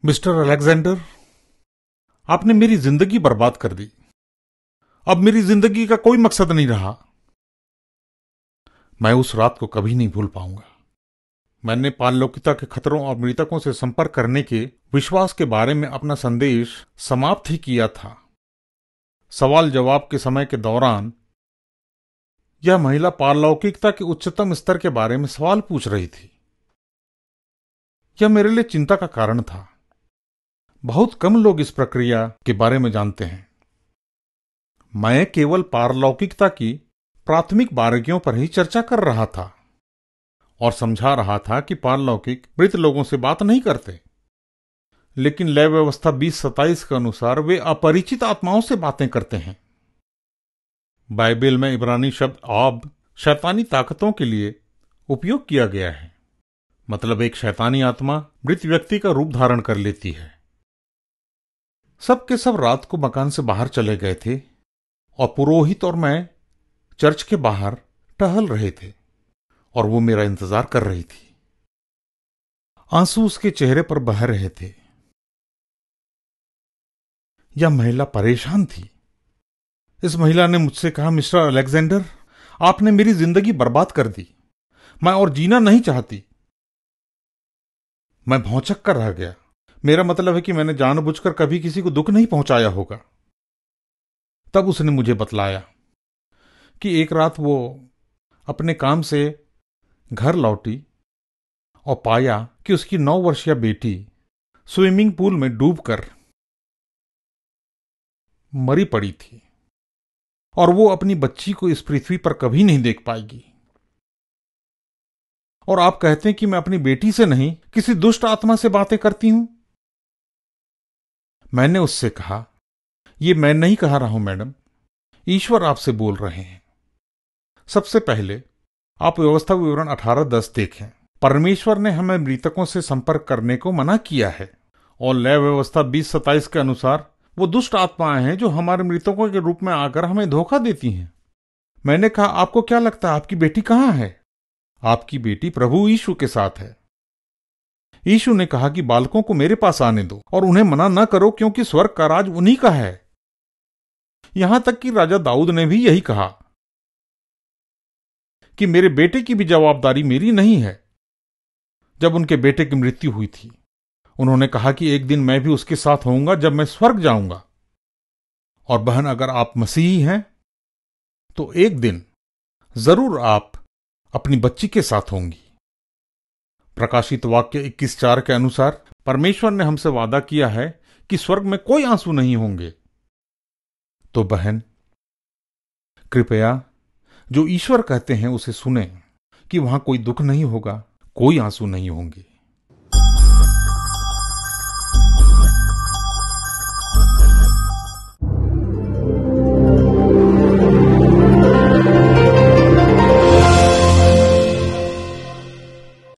Mister Alexander, आपने मेरी जिंदगी बर्बाद कर दी। अब मेरी जिंदगी का कोई मकसद नहीं रहा। मैं उस रात को कभी नहीं भूल पाऊंगा। मैंने पारलौकिकता के खतरों और मृतकों से संपर्क करने के विश्वास के बारे में अपना संदेश समाप्त ही किया था। सवाल जवाब के समय के दौरान यह महिला पारलौकिकता के उच्चतम स्तर के बारे में सवाल पूछ रही थी। यह मेरे लिए चिंता का कारण था। बहुत कम लोग इस प्रक्रिया के बारे में जानते हैं। मैं केवल पारलौकिकता की प्राथमिक बारीकियों पर ही चर्चा कर रहा था और समझा रहा था कि पारलौकिक मृत लोगों से बात नहीं करते, लेकिन लय व्यवस्था 2027 के अनुसार वे अपरिचित आत्माओं से बातें करते हैं। बाइबल में इब्रानी शब्द आब शैतानी ताकतों के लिए उपयोग किया गया है। मतलब एक शैतानी आत्मा मृत व्यक्ति का रूप धारण कर लेती है। सब के सब रात को मकान से बाहर चले गए थे और पुरोहित और मैं चर्च के बाहर टहल रहे थे और वो मेरा इंतजार कर रही थी। आंसू उसके चेहरे पर बह रहे थे। यह महिला परेशान थी। इस महिला ने मुझसे कहा, मिस्टर अलेक्जेंडर, आपने मेरी जिंदगी बर्बाद कर दी। मैं और जीना नहीं चाहती। मैं भौंचक कर रह गया। मेरा मतलब है कि मैंने जानबूझकर कभी किसी को दुख नहीं पहुंचाया होगा। तब उसने मुझे बतलाया कि एक रात वो अपने काम से घर लौटी और पाया कि उसकी 9 वर्षीय बेटी स्विमिंग पूल में डूबकर मरी पड़ी थी और वो अपनी बच्ची को इस पृथ्वी पर कभी नहीं देख पाएगी। और आप कहते हैं कि मैं अपनी बेटी से नहीं, किसी दुष्ट आत्मा से बातें करती हूं। मैंने उससे कहा, ये मैं नहीं कह रहा हूं मैडम, ईश्वर आपसे बोल रहे हैं। सबसे पहले आप व्यवस्था विवरण 18:10 देखें। परमेश्वर ने हमें मृतकों से संपर्क करने को मना किया है और लय व्यवस्था 2027 के अनुसार वो दुष्ट आत्माएं हैं जो हमारे मृतकों के रूप में आकर हमें धोखा देती हैं। मैंने कहा, आपको क्या लगता है आपकी बेटी कहां है? आपकी बेटी प्रभु यीशु के साथ है। यीशु ने कहा कि बालकों को मेरे पास आने दो और उन्हें मना न करो, क्योंकि स्वर्ग का राज उन्हीं का है। यहां तक कि राजा दाऊद ने भी यही कहा कि मेरे बेटे की भी जवाबदारी मेरी नहीं है। जब उनके बेटे की मृत्यु हुई थी, उन्होंने कहा कि एक दिन मैं भी उसके साथ होऊंगा जब मैं स्वर्ग जाऊंगा। और बहन, अगर आप मसीही हैं तो एक दिन जरूर आप अपनी बच्ची के साथ होंगी। प्रकाशित वाक्य 21:4 के अनुसार परमेश्वर ने हमसे वादा किया है कि स्वर्ग में कोई आंसू नहीं होंगे। तो बहन, कृपया जो ईश्वर कहते हैं उसे सुने कि वहां कोई दुख नहीं होगा, कोई आंसू नहीं होंगे।